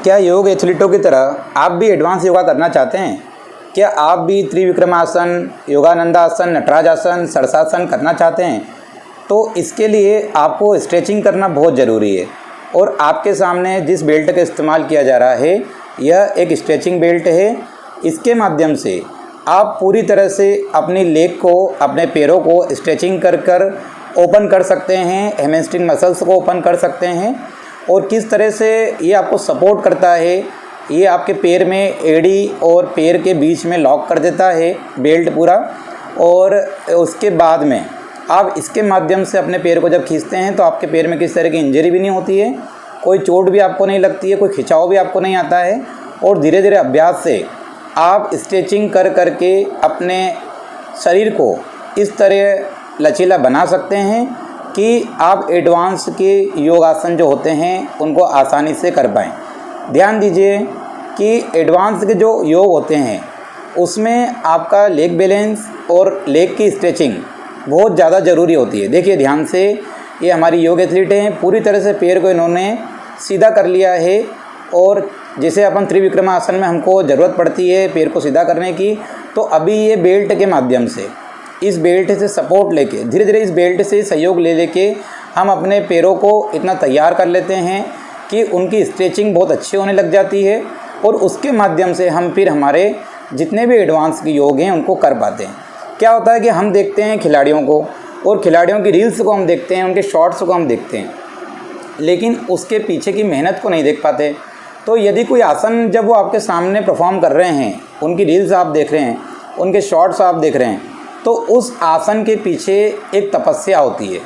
क्या योग एथलीटों की तरह आप भी एडवांस योगा करना चाहते हैं? क्या आप भी त्रिविक्रमासन, योगानंदासन, नटराजासन, षड़ासन करना चाहते हैं? तो इसके लिए आपको स्ट्रेचिंग करना बहुत ज़रूरी है। और आपके सामने जिस बेल्ट का इस्तेमाल किया जा रहा है यह एक स्ट्रेचिंग बेल्ट है। इसके माध्यम से आप पूरी तरह से अपनी लेग को, अपने पैरों को स्ट्रेचिंग कर कर ओपन कर सकते हैं, हैमस्ट्रिंग मसल्स को ओपन कर सकते हैं। और किस तरह से ये आपको सपोर्ट करता है, ये आपके पैर में एड़ी और पैर के बीच में लॉक कर देता है बेल्ट पूरा। और उसके बाद में आप इसके माध्यम से अपने पैर को जब खींचते हैं तो आपके पैर में किसी तरह की इंजरी भी नहीं होती है, कोई चोट भी आपको नहीं लगती है, कोई खिंचाव भी आपको नहीं आता है। और धीरे धीरे अभ्यास से आप स्ट्रेचिंग कर कर के अपने शरीर को इस तरह लचीला बना सकते हैं कि आप एडवांस के योगासन जो होते हैं उनको आसानी से कर पाएँ। ध्यान दीजिए कि एडवांस के जो योग होते हैं उसमें आपका लेग बैलेंस और लेग की स्ट्रेचिंग बहुत ज़्यादा ज़रूरी होती है। देखिए ध्यान से, ये हमारी योग एथलीट हैं, पूरी तरह से पैर को इन्होंने सीधा कर लिया है। और जैसे अपन त्रिविक्रमासन में हमको ज़रूरत पड़ती है पैर को सीधा करने की, तो अभी ये बेल्ट के माध्यम से, इस बेल्ट से सपोर्ट लेके, धीरे धीरे इस बेल्ट से सहयोग ले लेके हम अपने पैरों को इतना तैयार कर लेते हैं कि उनकी स्ट्रेचिंग बहुत अच्छी होने लग जाती है। और उसके माध्यम से हम फिर हमारे जितने भी एडवांस के योग हैं उनको कर पाते हैं। क्या होता है कि हम देखते हैं खिलाड़ियों को, और खिलाड़ियों की रील्स को हम देखते हैं, उनके शॉर्ट्स को हम देखते हैं, लेकिन उसके पीछे की मेहनत को नहीं देख पाते। तो यदि कोई आसन जब वो आपके सामने परफॉर्म कर रहे हैं, उनकी रील्स आप देख रहे हैं, उनके शॉर्ट्स आप देख रहे हैं, तो उस आसन के पीछे एक तपस्या होती है।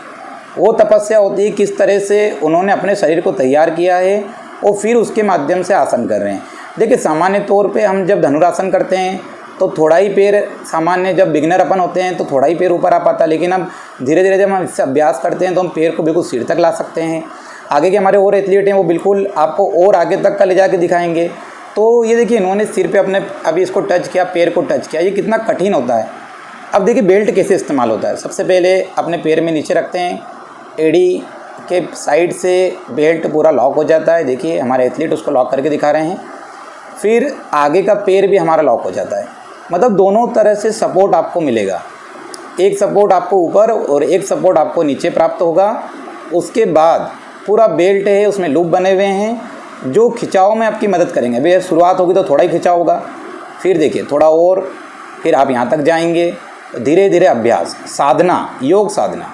वो तपस्या होती है किस तरह से उन्होंने अपने शरीर को तैयार किया है और फिर उसके माध्यम से आसन कर रहे हैं। देखिए सामान्य तौर पे हम जब धनुरासन करते हैं तो थोड़ा ही पैर, सामान्य जब बिगिनर अपन होते हैं तो थोड़ा ही पैर ऊपर आ पाता है, लेकिन अब धीरे धीरे जब हम इससे अभ्यास करते हैं तो हम पैर को बिल्कुल सिर तक ला सकते हैं। आगे के हमारे और एथलीट हैं वो बिल्कुल आपको और आगे तक का ले जाके दिखाएंगे। तो ये देखिए इन्होंने सिर पे अपने अभी इसको टच किया, पैर को टच किया, ये कितना कठिन होता है। अब देखिए बेल्ट कैसे इस्तेमाल होता है। सबसे पहले अपने पैर में नीचे रखते हैं, एड़ी के साइड से बेल्ट पूरा लॉक हो जाता है। देखिए हमारे एथलीट उसको लॉक करके दिखा रहे हैं। फिर आगे का पैर भी हमारा लॉक हो जाता है, मतलब दोनों तरह से सपोर्ट आपको मिलेगा। एक सपोर्ट आपको ऊपर और एक सपोर्ट आपको नीचे प्राप्त होगा। उसके बाद पूरा बेल्ट है, उसमें लूप बने हुए हैं जो खिंचाव में आपकी मदद करेंगे। अभी शुरुआत होगी तो थोड़ा ही खिंचाव होगा, फिर देखिए थोड़ा और, फिर आप यहाँ तक जाएंगे। धीरे धीरे अभ्यास, साधना, योग साधना,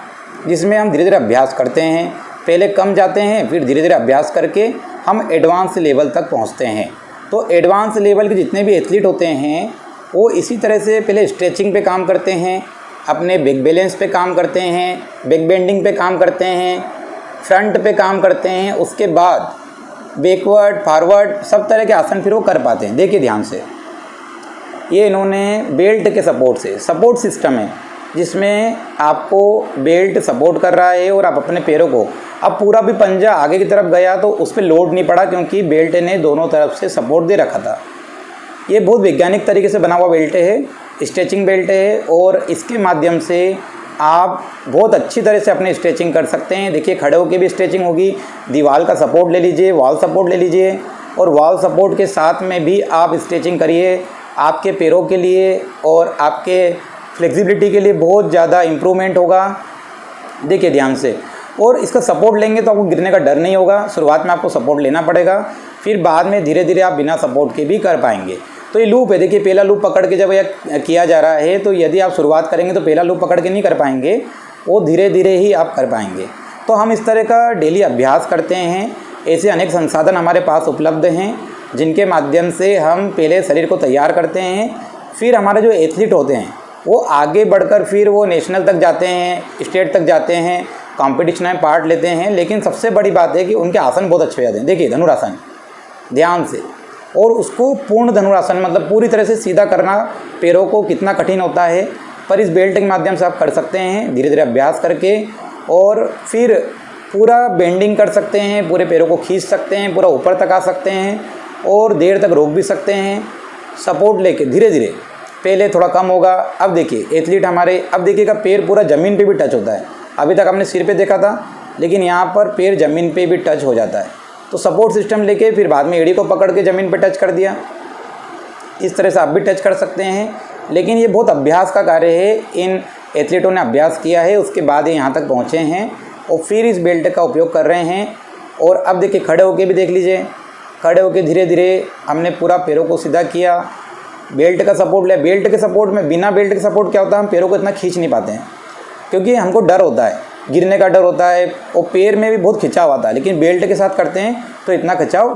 जिसमें हम धीरे धीरे अभ्यास करते हैं। पहले कम जाते हैं, फिर धीरे धीरे अभ्यास करके हम एडवांस लेवल तक पहुँचते हैं। तो एडवांस लेवल के जितने भी एथलीट होते हैं वो इसी तरह से पहले स्ट्रेचिंग पे काम करते हैं, अपने बैक बैलेंस पे काम करते हैं, बैक बेंडिंग पे काम करते हैं, फ्रंट पे काम करते हैं। उसके बाद बैकवर्ड, फॉरवर्ड, सब तरह के आसन फिर वो कर पाते हैं। देखिए ध्यान से, ये इन्होंने बेल्ट के सपोर्ट से, सपोर्ट सिस्टम है जिसमें आपको बेल्ट सपोर्ट कर रहा है और आप अपने पैरों को, अब पूरा भी पंजा आगे की तरफ गया तो उस पर लोड नहीं पड़ा क्योंकि बेल्ट ने दोनों तरफ से सपोर्ट दे रखा था। ये बहुत वैज्ञानिक तरीके से बना हुआ बेल्ट है, स्ट्रेचिंग बेल्ट है, और इसके माध्यम से आप बहुत अच्छी तरह से अपनी स्ट्रेचिंग कर सकते हैं। देखिए खड़े होकर भी स्ट्रेचिंग होगी, दीवार का सपोर्ट ले लीजिए, वॉल सपोर्ट ले लीजिए, और वॉल सपोर्ट के साथ में भी आप स्ट्रेचिंग करिए। आपके पैरों के लिए और आपके फ्लेक्सिबिलिटी के लिए बहुत ज़्यादा इम्प्रूवमेंट होगा। देखिए ध्यान से, और इसका सपोर्ट लेंगे तो आपको गिरने का डर नहीं होगा। शुरुआत में आपको सपोर्ट लेना पड़ेगा, फिर बाद में धीरे धीरे आप बिना सपोर्ट के भी कर पाएंगे। तो ये लूप है, देखिए पहला लूप पकड़ के जब यह किया जा रहा है तो यदि आप शुरुआत करेंगे तो पहला लूप पकड़ के नहीं कर पाएंगे, वो धीरे धीरे ही आप कर पाएंगे। तो हम इस तरह का डेली अभ्यास करते हैं। ऐसे अनेक संसाधन हमारे पास उपलब्ध हैं जिनके माध्यम से हम पहले शरीर को तैयार करते हैं। फिर हमारे जो एथलीट होते हैं वो आगे बढ़कर फिर वो नेशनल तक जाते हैं, स्टेट तक जाते हैं, कॉम्पिटिशन में पार्ट लेते हैं। लेकिन सबसे बड़ी बात है कि उनके आसन बहुत अच्छे हो जाते हैं। देखिए धनुरासन, ध्यान से, और उसको पूर्ण धनुरासन मतलब पूरी तरह से सीधा करना पैरों को कितना कठिन होता है, पर इस बेल्ट के माध्यम से आप कर सकते हैं धीरे धीरे अभ्यास करके। और फिर पूरा बेंडिंग कर सकते हैं, पूरे पैरों को खींच सकते हैं, पूरा ऊपर तक आ सकते हैं और देर तक रोक भी सकते हैं सपोर्ट लेके धीरे धीरे। पहले थोड़ा कम होगा। अब देखिए एथलीट हमारे, अब देखिएगा पैर पूरा ज़मीन पे भी टच होता है। अभी तक हमने सिर पे देखा था, लेकिन यहाँ पर पैर ज़मीन पे भी टच हो जाता है। तो सपोर्ट सिस्टम लेके फिर बाद में एड़ी को पकड़ के ज़मीन पे टच कर दिया। इस तरह से आप भी टच कर सकते हैं, लेकिन ये बहुत अभ्यास का कार्य है। इन एथलीटों ने अभ्यास किया है, उसके बाद ये यहाँ तक पहुँचे हैं और फिर इस बेल्ट का उपयोग कर रहे हैं। और अब देखिए खड़े होके भी देख लीजिए, खड़े होके धीरे धीरे हमने पूरा पैरों को सीधा किया, बेल्ट का सपोर्ट लिया। बेल्ट के सपोर्ट में, बिना बेल्ट के सपोर्ट क्या होता है, हम पैरों को इतना खींच नहीं पाते हैं क्योंकि हमको डर होता है, गिरने का डर होता है और पैर में भी बहुत खिंचाव आता है। लेकिन बेल्ट के साथ करते हैं तो इतना खिंचाव